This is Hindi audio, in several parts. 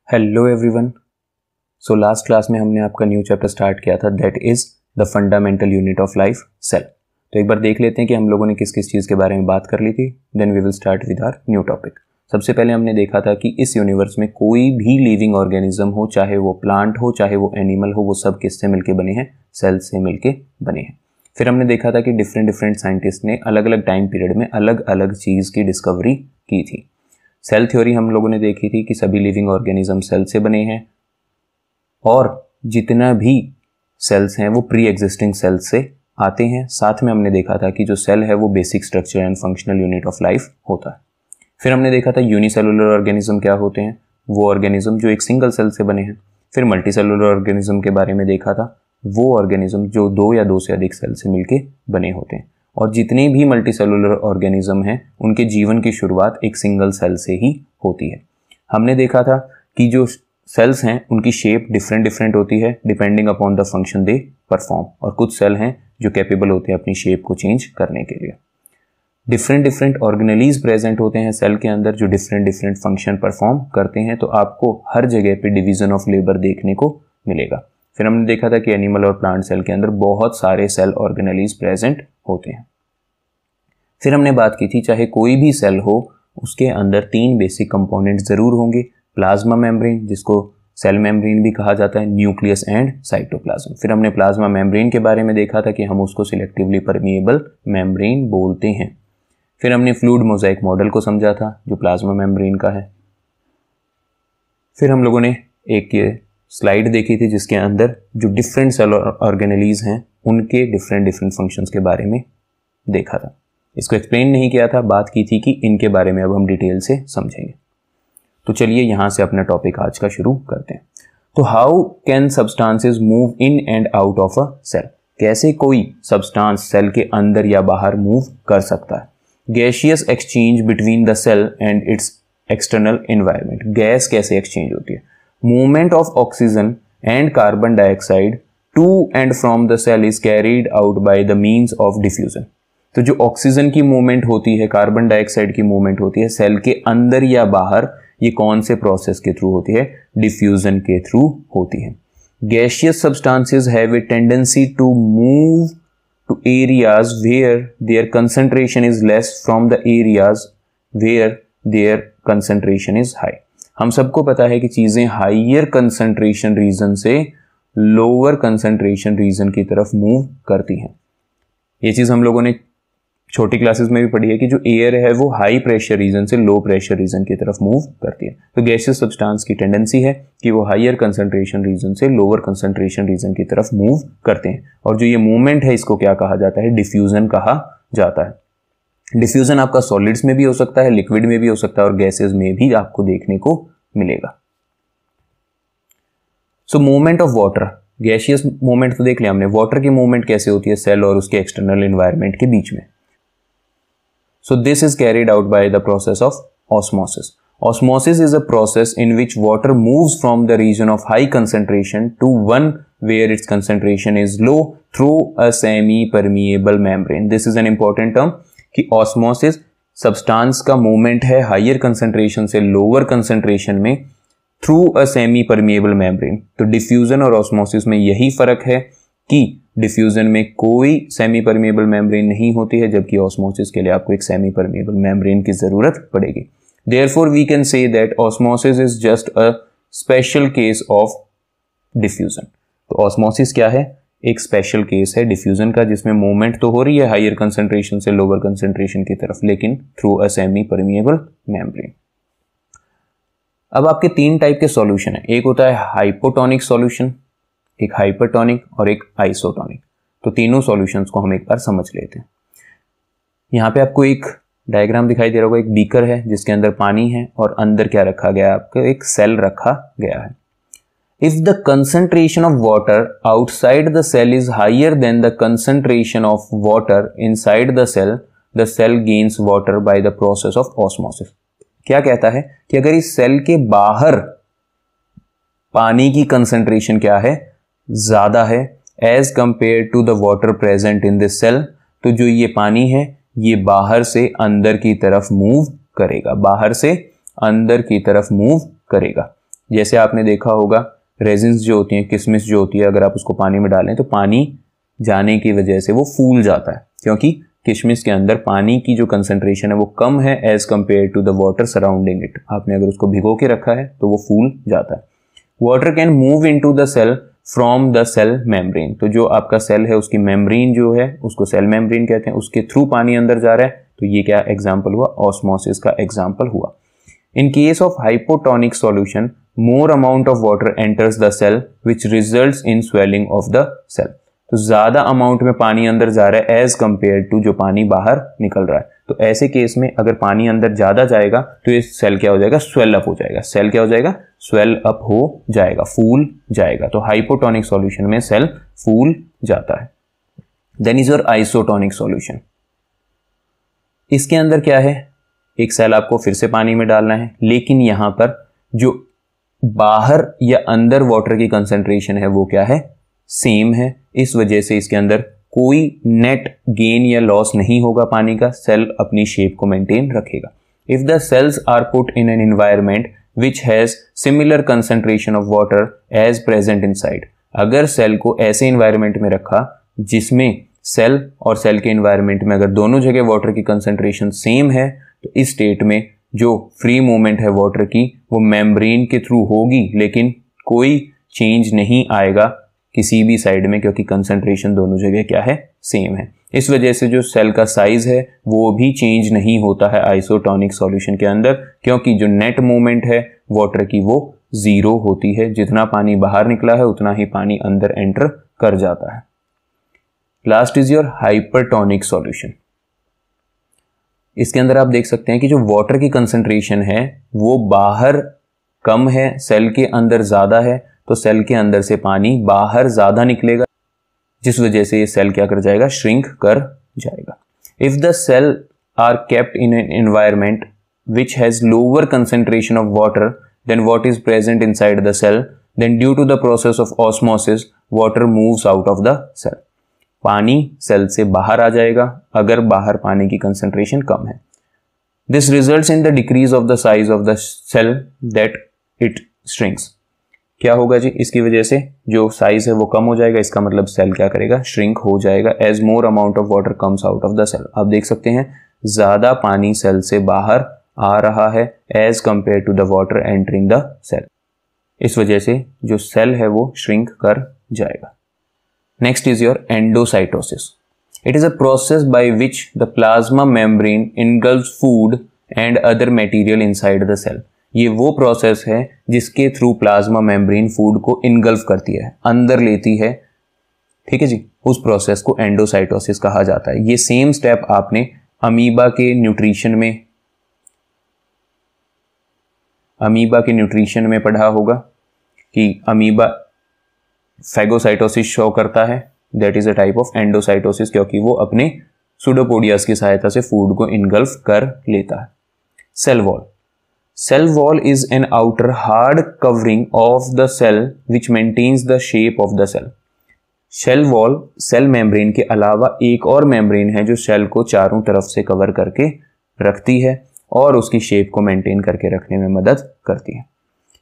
Hello everyone. So last class में हमने आपका न्यू चैप्टर स्टार्ट किया था, that is the fundamental unit of life, cell. तो एक बार देख लेते हैं कि हम लोगों ने किस किस चीज़ के बारे में बात कर ली थी, then we will start with our new topic. सबसे पहले हमने देखा था कि इस यूनिवर्स में कोई भी लिविंग ऑर्गेनिज्म हो, चाहे वो प्लांट हो चाहे वो एनिमल हो, वो सब किससे मिलके बने हैं? सेल से मिलके बने हैं। फिर हमने देखा था कि डिफरेंट साइंटिस्ट ने अलग अलग टाइम पीरियड में अलग अलग चीज़ की डिस्कवरी की थी। सेल थ्योरी हम लोगों ने देखी थी कि सभी लिविंग ऑर्गेनिज्म सेल से बने हैं और जितना भी सेल्स हैं वो प्री एग्जिस्टिंग सेल्स से आते हैं। साथ में हमने देखा था कि जो सेल है वो basic structure and functional unit of life होता है। फिर हमने देखा था यूनिसेलुलर ऑर्गेनिज्म क्या होते हैं, वो ऑर्गेनिज्म जो एक सिंगल सेल से बने हैं। फिर मल्टीसेलुलर ऑर्गेनिज्म के बारे में देखा था, वो ऑर्गेनिज्म जो दो या दो से अधिक सेल से मिलके बने होते हैं। और जितने भी मल्टीसेलुलर ऑर्गेनिज्म हैं उनके जीवन की शुरुआत एक सिंगल सेल से ही होती है। हमने देखा था कि जो सेल्स हैं उनकी शेप डिफरेंट होती है depending upon the function they perform, और कुछ सेल हैं जो कैपेबल होते हैं अपनी शेप को चेंज करने के लिए। डिफरेंट ऑर्गेनेलीज प्रेजेंट होते हैं सेल के अंदर जो डिफरेंट फंक्शन परफॉर्म करते हैं। तो आपको हर जगह पे डिवीजन ऑफ लेबर देखने को मिलेगा। फिर हमने देखा था कि एनिमल और प्लांट सेल के अंदर बहुत सारे सेल ऑर्गेनेलीज प्रेजेंट होते हैं। फिर हमने बात की थी चाहे कोई भी सेल हो उसके अंदर तीन बेसिक कंपोनेंट जरूर होंगे, प्लाज्मा मेम्ब्रेन जिसको सेल मेम्ब्रेन भी कहा जाता है, न्यूक्लियस एंड साइटोप्लाज्म। फिर हमने प्लाज्मा मेम्ब्रेन के बारे में देखा था कि हम उसको सिलेक्टिवली परमिएबल मेम्ब्रेन बोलते हैं। फिर हमने फ्लूइड मोजाइक मॉडल को समझा था जो प्लाज्मा मेम्ब्रेन का है। फिर हम लोगों ने एक ये स्लाइड देखी थी जिसके अंदर जो डिफरेंट सेल ऑर्गेनेलीज हैं उनके डिफरेंट फंक्शंस के बारे में देखा था। इसको एक्सप्लेन नहीं किया था, बात की थी कि इनके बारे में अब हम डिटेल से समझेंगे। तो चलिए यहां से अपना टॉपिक आज का शुरू करते हैं। तो how can substances move in and out of a cell? कैसे कोई सब्सटेंस सेल के अंदर या बाहर मूव कर सकता है? Gaseous exchange between the cell and its external environment. Gas कैसे एक्सचेंज होती है? Movement of oxygen and carbon dioxide to and from the cell is carried out by the means of diffusion. तो जो ऑक्सीजन की मूवमेंट होती है, कार्बन डाइऑक्साइड की मूवमेंट होती है सेल के अंदर या बाहर, ये कौन से प्रोसेस के थ्रू होती है? डिफ्यूजन के थ्रू होती है। Gaseous substances have a tendency to move to areas where their concentration is less from the areas where their concentration is high. हम सबको पता है कि चीजें हाइयर कंसंट्रेशन रीजन से लोअर कंसंट्रेशन रीजन की तरफ मूव करती हैं। ये चीज हम लोगों ने छोटी क्लासेस में भी पढ़ी है कि जो एयर है वो हाई प्रेशर रीजन से लो प्रेशर रीजन की तरफ मूव करती है। तो गैसियस सब्सटेंस की टेंडेंसी है कि वो हायर कंसंट्रेशन रीजन से लोअर कंसंट्रेशन रीजन की तरफ मूव करते हैं। और जो ये मूवमेंट है इसको क्या कहा जाता है? डिफ्यूजन कहा जाता है। डिफ्यूजन आपका सॉलिड्स में भी हो सकता है, लिक्विड में भी हो सकता है और गैसेज में भी आपको देखने को मिलेगा। So movement of water, gaseous movement तो देख लिया हमने। वाटर की मूवमेंट कैसे होती है सेल और उसके एक्सटर्नल एनवायरनमेंट के बीच में? So this is carried out by the process of osmosis. Osmosis is a process in which water moves from the region of high concentration to one where its concentration is low through a semi-permeable membrane. This is an important term कि osmosis substance का movement है higher concentration से lower concentration में through a semi-permeable membrane. तो diffusion और osmosis में यही फर्क है कि डिफ्यूजन में कोई सेमी परमिएबल मेम्ब्रेन नहीं होती है, जबकि ऑस्मोसिस के लिए आपको एक सेमी परमिएबल मेम्ब्रेन की जरूरत पड़ेगी। Therefore we can say that osmosis is just a special case of diffusion. तो ऑस्मोसिस क्या है? एक स्पेशल केस है डिफ्यूजन का जिसमें मूवमेंट तो हो रही है हायर कंसंट्रेशन से लोअर कंसंट्रेशन की तरफ, लेकिन through a semi permeable membrane. अब आपके तीन टाइप के सॉल्यूशन है, एक होता है हाइपोटोनिक सॉल्यूशन, एक हाइपरटोनिक और एक आइसोटोनिक। तो तीनों सॉल्यूशंस को हम एक बार समझ लेते हैं। यहाँ पे आपको एक डायग्राम दिखाई दे रहा होगा, एक बीकर है जिसके अंदर पानी है और अंदर क्या रखा गया है? आपको एक सेल रखा गया है। If the concentration of water outside the cell is higher than the concentration of water inside the cell gains water by the process of osmosis. क्या कहता है कि अगर इस सेल के बाहर पानी की कंसंट्रेशन क्या है? ज्यादा है as compare to the water present in this cell, तो जो ये पानी है ये बाहर से अंदर की तरफ मूव करेगा, बाहर से अंदर की तरफ मूव करेगा। जैसे आपने देखा होगा रेजिन्स जो होती हैं, किशमिश जो होती है, अगर आप उसको पानी में डालें तो पानी जाने की वजह से वो फूल जाता है, क्योंकि किशमिश के अंदर पानी की जो कंसंट्रेशन है वो कम है as compare to the water surrounding it. आपने अगर उसको भिगो के रखा है तो वो फूल जाता है। Water can move into the cell from the cell membrane, तो जो आपका सेल है उसकी मेम्ब्रेन जो है उसको सेल मेम्ब्रेन कहते हैं, उसके थ्रू पानी अंदर जा रहा है, तो ये क्या एग्जाम्पल हुआ, ऑस्मोसिस का एग्जाम्पल हुआ। In case of hypotonic solution, more amount of water enters the cell which results in swelling of the cell. तो ज्यादा अमाउंट में पानी अंदर जा रहा है एज कंपेयर टू जो पानी बाहर निकल रहा है। तो ऐसे केस में अगर पानी अंदर ज्यादा जाएगा तो ये सेल क्या हो जाएगा, स्वेल अप हो जाएगा। सेल क्या हो जाएगा, स्वेल अप हो जाएगा, फूल जाएगा। तो हाइपोटोनिक सॉल्यूशन में सेल फूल जाता है। Then is your isotonic solution. इसके अंदर क्या है, एक सेल आपको फिर से पानी में डालना है, लेकिन यहां पर जो बाहर या अंदर वाटर की कंसंट्रेशन है वो क्या है, सेम है। इस वजह से इसके अंदर कोई नेट गेन या लॉस नहीं होगा पानी का, सेल अपनी शेप को मेंटेन रखेगा। If the cells are put in an environment which has similar concentration of water as present inside, अगर सेल को ऐसे एनवायरमेंट में रखा जिसमें सेल और सेल के एनवायरमेंट में अगर दोनों जगह वाटर की कंसंट्रेशन सेम है, तो इस स्टेट में जो फ्री मूवमेंट है वाटर की वो मेम्ब्रेन के थ्रू होगी, लेकिन कोई चेंज नहीं आएगा किसी भी साइड में, क्योंकि कंसंट्रेशन दोनों जगह क्या है, सेम है। इस वजह से जो सेल का साइज है वो भी चेंज नहीं होता है आइसोटोनिक सॉल्यूशन के अंदर, क्योंकि जो नेट मूवमेंट है वाटर की वो जीरो होती है। जितना पानी बाहर निकला है उतना ही पानी अंदर एंटर कर जाता है। Last is your hypertonic solution. इसके अंदर आप देख सकते हैं कि जो वाटर की कंसंट्रेशन है वो बाहर कम है, सेल के अंदर ज्यादा है, तो सेल के अंदर से पानी बाहर ज्यादा निकलेगा, जिस वजह से ये सेल क्या कर जाएगा, श्रिंक कर जाएगा। If the cell are kept in an environment which has lower concentration of water than what is present inside the cell, then due to the process of osmosis water moves out of the cell. पानी सेल से बाहर आ जाएगा अगर बाहर पानी की कंसंट्रेशन कम है। This results in the decrease of the size of the cell that it shrinks. क्या होगा जी, इसकी वजह से जो साइज है वो कम हो जाएगा, इसका मतलब सेल क्या करेगा, श्रिंक हो जाएगा as more amount of water comes out of the cell. आप देख सकते हैं ज्यादा पानी सेल से बाहर आ रहा है as compare to the water entering the cell. इस वजह से जो सेल है वो श्रिंक कर जाएगा। Next is your endocytosis. It is a process by which the plasma membrane engulfs food and other material inside the cell. ये वो प्रोसेस है जिसके थ्रू प्लाज्मा मेम्ब्रेन फूड को इनगल्फ करती है, अंदर लेती है, ठीक है जी। उस प्रोसेस को एंडोसाइटोसिस कहा जाता है। ये सेम स्टेप आपने अमीबा के न्यूट्रिशन में पढ़ा होगा कि अमीबा फैगोसाइटोसिस शो करता है, that is a type of endocytosis, क्योंकि वो अपने सुडोपोडियास की सहायता से फूड को इनगल्फ कर लेता है। Cell wall. Cell wall is an outer hard covering of the cell which maintains the shape of the cell. Cell wall cell membrane के अलावा एक और मेम्ब्रेन है जो सेल को चारों तरफ से कवर करके रखती है और उसकी शेप को मेंटेन करके रखने में मदद करती है।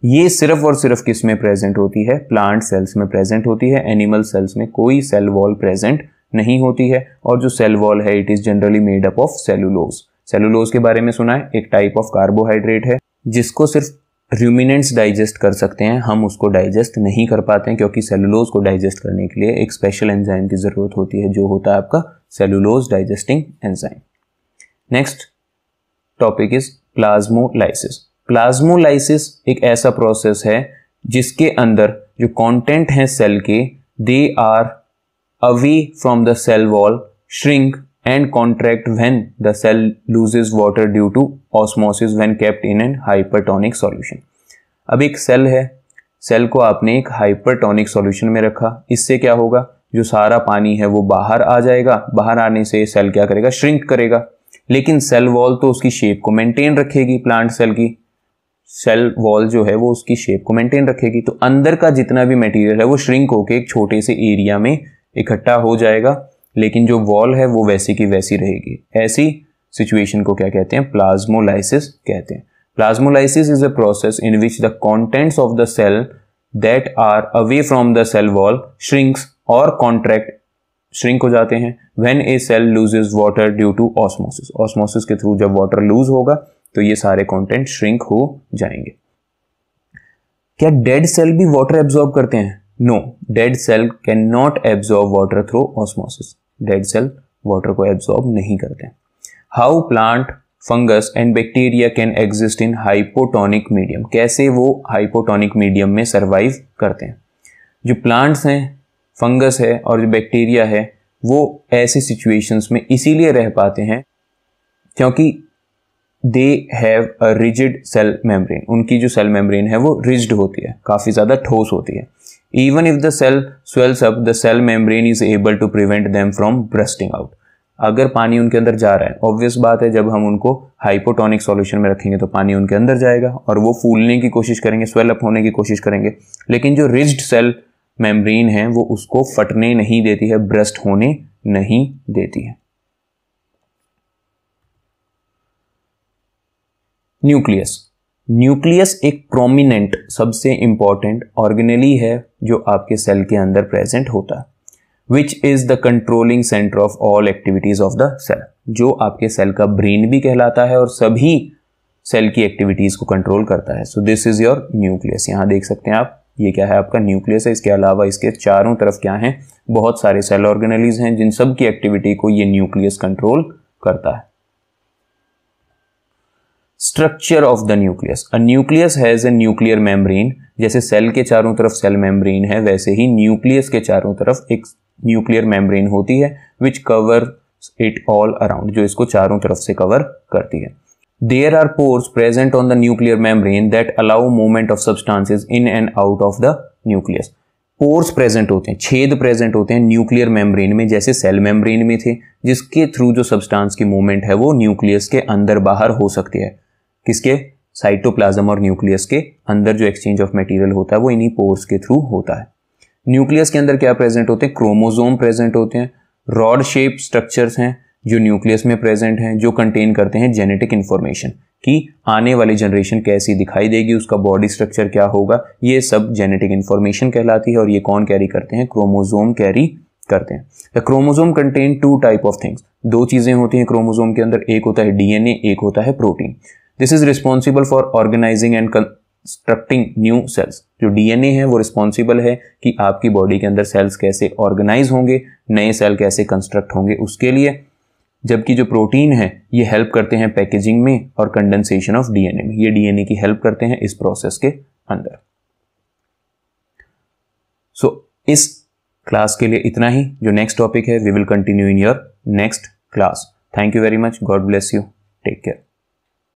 ये सिर्फ और सिर्फ किस में प्रेजेंट होती है, प्लांट सेल्स में प्रेजेंट होती है। एनिमल सेल्स में कोई सेल वॉल प्रेजेंट नहीं होती है। और जो सेल वॉल है it is generally made up of cellulose. Cellulose के बारे में सुना है, एक टाइप ऑफ कार्बोहाइड्रेट है जिसको सिर्फ रूमिनेंट्स डाइजेस्ट कर सकते हैं, हम उसको डाइजेस्ट नहीं कर पाते हैं, क्योंकि सेलुलोज को डाइजेस्ट करने के लिए एक स्पेशल एंजाइम की जरूरत होती है जो होता है आपका cellulose digesting enzyme. Next topic is plasmolysis. Plasmolysis एक ऐसा प्रोसेस है जिसके अंदर जो कंटेंट है सेल के they are away from the cell wall, shrink and contract when the cell loses water due to osmosis when kept in an hypertonic solution. अब एक सेल है, सेल को आपने एक हाइपरटोनिक सॉल्यूशन में रखा, इससे क्या होगा, जो सारा पानी है वो बाहर आ जाएगा। बाहर आने से सेल क्या करेगा, श्रिंक करेगा, लेकिन सेल वॉल तो उसकी शेप को मेंटेन रखेगी। प्लांट सेल की सेल वॉल जो है वो उसकी शेप को मेंटेन रखेगी, तो अंदर का जितना भी मटेरियल है वो श्रिंक होके एक छोटे से एरिया में इकट्ठा हो जाएगा, लेकिन जो वॉल है वो वैसी की वैसी रहेगी। ऐसी सिचुएशन को क्या कहते हैं, प्लाज्मोलाइसिस कहते हैं। Plasmolysis is a process in which the contents of the cell that are away from the cell wall shrinks or contract, shrink हो जाते हैं when a cell loses water due to osmosis. Osmosis के थ्रू जब water lose होगा तो ये सारे content shrink हो जाएंगे. क्या dead cell भी water absorb करते हैं? No, dead cell cannot absorb water through osmosis. Dead cell water को absorb नहीं करते. How plant, fungus and bacteria can exist in hypotonic medium? कैसे वो hypotonic medium में survive करते हैं? जो plants हैं, fungus है और जो bacteria है वो ऐसे situations में इसीलिए रह पाते हैं क्योंकि they have a rigid cell membrane. उनकी जो cell membrane है वो rigid होती है, काफ़ी ज़्यादा ठोस होती है. Even if the cell swells up, the cell membrane is able to prevent them from bursting out. अगर पानी उनके अंदर जा रहा है, ऑब्वियस बात है जब हम उनको हाइपोटोनिक सॉल्यूशन में रखेंगे तो पानी उनके अंदर जाएगा और वो फूलने की कोशिश करेंगे, स्वेल अप होने की कोशिश करेंगे, लेकिन जो रिज्ड सेल मेम्ब्रेन है वो उसको फटने नहीं देती है, ब्रस्ट होने नहीं देती है. न्यूक्लियस. न्यूक्लियस एक प्रोमिनेंट, सबसे इंपॉर्टेंट ऑर्गेनेली है जो आपके सेल के अंदर प्रेजेंट होता है, which is the controlling centre of all activities of the cell, जो आपके सेल का ब्रेन भी कहलाता है और सभी सेल की एक्टिविटीज को कंट्रोल करता है. So this is your nucleus. यहाँ देख सकते हैं आप, ये क्या है आपका न्यूक्लियस है. इसके अलावा इसके चारों तरफ क्या है, बहुत सारे सेल ऑर्गेनेलीज हैं जिन सब की एक्टिविटी को ये न्यूक्लियस कंट्रोल करता है. Structure of the nucleus. A nucleus has a nuclear membrane. जैसे सेल के चारों तरफ सेल मेम्ब्रेन है वैसे ही न्यूक्लियस के चारों तरफ एक न्यूक्लियर मेम्ब्रेन होती है which cover it all around, जो इसको चारों तरफ से कवर करती है. There are pores present on the nuclear membrane that allow movement of substances in and out of the nucleus. Pores present होते हैं, छेद प्रेजेंट होते हैं न्यूक्लियर मेम्ब्रेन में, जैसे सेल मेम्ब्रेन में थे, जिसके थ्रू जो सब्सटेंस की मूवमेंट है वो न्यूक्लियस के अंदर बाहर हो सकती है. किसके? साइटोप्लाज्म और न्यूक्लियस के अंदर जो एक्सचेंज ऑफ मटेरियल होता है वो इन्हीं पोर्स के थ्रू होता है. न्यूक्लियस के अंदर क्या प्रेजेंट होते हैं? क्रोमोसोम प्रेजेंट होते हैं. रॉड शेप स्ट्रक्चर्स हैं जो न्यूक्लियस में प्रेजेंट हैं, जो कंटेन करते हैं जेनेटिक इंफॉर्मेशन कि आने वाली जनरेशन कैसी दिखाई देगी, उसका बॉडी स्ट्रक्चर क्या होगा, ये सब जेनेटिक इंफॉर्मेशन कहलाती है. और ये कौन कैरी करते हैं? क्रोमोसोम कैरी करते हैं. The chromosome contain two type of things. दो चीजें होती हैं क्रोमोसोम के अंदर, एक होता है डीएनए, एक होता है protein. This is responsible for organising and constructing new cells. जो डीएनए है वो रिस्पॉन्सिबल है कि आपकी बॉडी के अंदर सेल्स कैसे ऑर्गेनाइज होंगे, नए सेल कैसे कंस्ट्रक्ट होंगे उसके लिए. जबकि जो प्रोटीन है ये हेल्प करते हैं पैकेजिंग में और कंडेंसेशन ऑफ डीएनए में. ये डीएनए की हेल्प करते हैं इस प्रोसेस के अंदर. सो इस क्लास के लिए इतना ही. जो नेक्स्ट टॉपिक है we will continue in your next class. Thank you very much. God bless you. Take care.